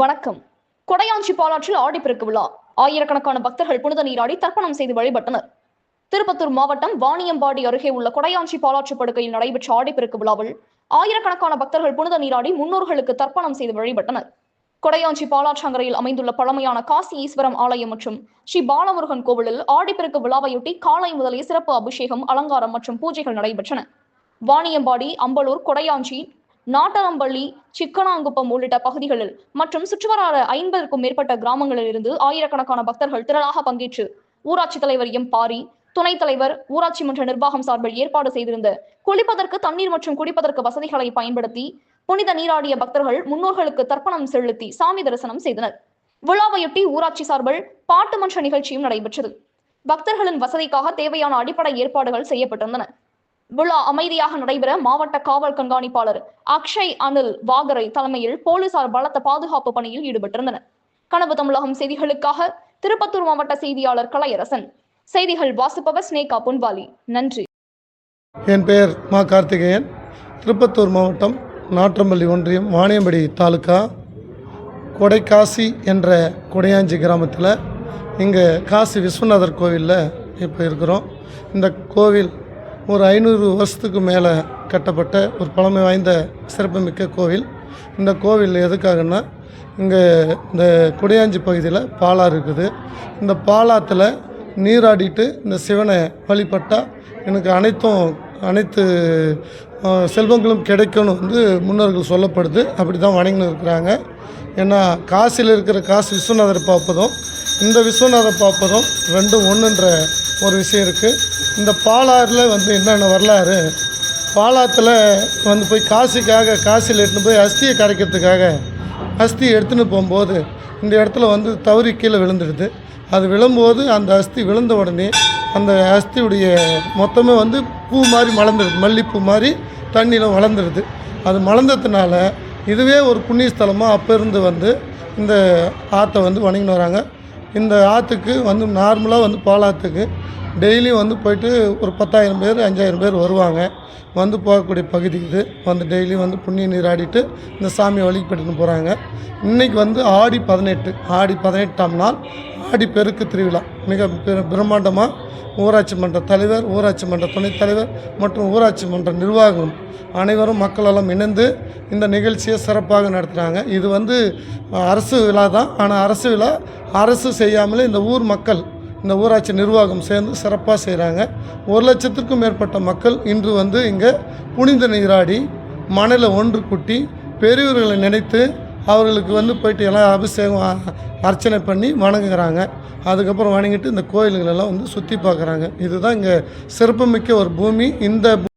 வணக்கம். கொடையாஞ்சி பாலாற்றில் ஆடிப்பெருக்கு விழா. ஆயிரக்கணக்கான பக்தர்கள் புனித நீராடி தர்ப்பணம் செய்து வழிபட்டனர். திருப்பத்தூர் மாவட்டம் வாணியம்பாடி அருகே உள்ள கொடையாஞ்சி பாலாற்று படுகையில் நடைபெற்ற ஆடிப்பெருக்கு விழாவில் ஆயிரக்கணக்கான பக்தர்கள் புனித நீராடி முன்னோர்களுக்கு தர்ப்பணம் செய்து வழிபட்டனர். கொடையாஞ்சி பாலாற்றங்கரையில் அமைந்துள்ள பழமையான காசி ஈஸ்வரம் ஆலயம் மற்றும் ஸ்ரீ பாலமுருகன் கோவிலில் ஆடிப்பெருக்கு விழாவையொட்டி காலை முதலே சிறப்பு அபிஷேகம், அலங்காரம் மற்றும் பூஜைகள் நடைபெற்றன. வாணியம்பாடி, அம்பலூர், கொடையாஞ்சி, நாட்டரம்பள்ளி, சிக்கனாங்குப்பம் உள்ளிட்ட பகுதிகளில் மற்றும் சுற்றுவட்டார 50க்கும் மேற்பட்ட கிராமங்களில் இருந்து ஆயிரக்கணக்கான பக்தர்கள் திரளாக பங்கேற்று ஊராட்சித் தலைவர் எம். பாரி, துணைத் தலைவர், ஊராட்சி மன்ற நிர்வாகம் சார்பில் ஏற்பாடு செய்திருந்த குளிப்பதற்கு தண்ணீர் மற்றும் குடிப்பதற்கு வசதிகளை பயன்படுத்தி புனித நீராடிய பக்தர்கள் முன்னோர்களுக்கு தர்ப்பணம் செலுத்தி சாமி தரிசனம் செய்தனர். விழாவையொட்டி ஊராட்சி சார்பில் பாட்டு மன்ற நிகழ்ச்சியும் நடைபெற்றது. பக்தர்களின் வசதிக்காக தேவையான அடிப்படை ஏற்பாடுகள் செய்யப்பட்டிருந்தன. விழா அமைதியாக நடைபெற மாவட்ட காவல் கண்காணிப்பாளர் அக்ஷய் அனில் வாகரை தலைமையில் போலீசார் பலத்த பாதுகாப்பு பணியில் ஈடுபட்டிருந்தனர். கனவு தமிழகம் செய்திகளுக்காக திருப்பத்தூர் மாவட்ட செய்தியாளர் கலையரசன். செய்திகள் வாசிப்பவர் ஸ்னேகா பொன்வாலி. நன்றி. என் பெயர் மா கார்த்திகேயன். திருப்பத்தூர் மாவட்டம் நாட்டரம்பள்ளி ஒன்றியம் வாணியம்பாடி தாலுக்கா கொடைக்காசி என்ற கொடையாஞ்சி கிராமத்தில் இங்கே காசி விஸ்வநாதர் கோவிலில் இப்போ இருக்கிறோம். இந்த கோவில் ஒரு 500 வருஷத்துக்கு மேலே கட்டப்பட்ட ஒரு பழமை வாய்ந்த சிறப்புமிக்க கோவில். இந்த கோவில் எதுக்காகன்னா, இங்கே இந்த கொடையாஞ்சி பகுதியில் பாலாறு இருக்குது. இந்த பாலாத்தில் நீராடிட்டு இந்த சிவனை வழிபட்டால் எனக்கு அனைத்து செல்வங்களும் கிடைக்கும்னு முன்னோர்கள் சொல்லப்படுது. அப்படி தான் வணங்கின்னு இருக்கிறாங்க. ஏன்னா காசியில் இருக்கிற காசி விஸ்வநாதரை பார்ப்பதும் இந்த விஸ்வநாதரை பார்ப்பதும் ரெண்டும் ஒன்றுன்ற ஒரு விஷயம் இருக்குது. இந்த பாலாறில் என்னென்ன வரலாறு, பாலாத்தில் போய் காசியில் எடுத்துன்னு போய் அஸ்தியை கரைக்கிறதுக்காக அஸ்தி எடுத்துன்னு போகும்போது இந்த இடத்துல தவறி கீழே விழுந்துடுது. அது விழும்போது அந்த அஸ்தி விழுந்த உடனே அந்த அஸ்தியுடைய மொத்தமே பூ மாதிரி மலர்ந்துடுது, மல்லிப்பூ மாதிரி தண்ணியில் வளர்ந்துடுது. அது மலர்ந்ததுனால இதுவே ஒரு புண்ணிய ஸ்தலமாக அப்போ இருந்து இந்த ஆற்றை வணங்கின்னு வராங்க. இந்த ஆற்றுக்கு நார்மலாக பாலாற்றுக்கு டெய்லியும் போயிட்டு ஒரு 10,000 பேர் 5,000 பேர் வருவாங்க. போகக்கூடிய பகுதி இது. டெய்லியும் புண்ணிய நீராடிட்டு இந்த சாமியை வழிபட்டுன்னு போகிறாங்க. இன்றைக்கி ஆடி 18ஆம் நாள் ஆடி பெருக்கு திருவிழா மிக பிரம்மாண்டமாக ஊராட்சி மன்ற தலைவர், ஊராட்சி மன்ற துணைத் தலைவர் மற்றும் ஊராட்சி மன்ற நிர்வாகம் அனைவரும் மக்களெல்லாம் இணைந்து இந்த நிகழ்ச்சியை சிறப்பாக நடத்துகிறாங்க. இது அரசு விழா தான். ஆனால் அரசு விழா அரசு செய்யாமலே இந்த ஊர் மக்கள், இந்த ஊராட்சி நிர்வாகம் சேர்ந்து சிறப்பாக செய்கிறாங்க. 1 லட்சத்திற்கும் மேற்பட்ட மக்கள் இன்று இங்கே புனித நீராடி மணலை ஒன்று கூட்டி பெரியவர்களை நினைத்து அவர்களுக்கு போயிட்டு எல்லாம் அபிஷேகம் அர்ச்சனை பண்ணி வணங்குகிறாங்க. அதுக்கப்புறம் வணங்கிட்டு இந்த கோயில்களெல்லாம் சுற்றி பார்க்குறாங்க. இதுதான் இங்கே சிறப்புமிக்க ஒரு பூமி. இந்த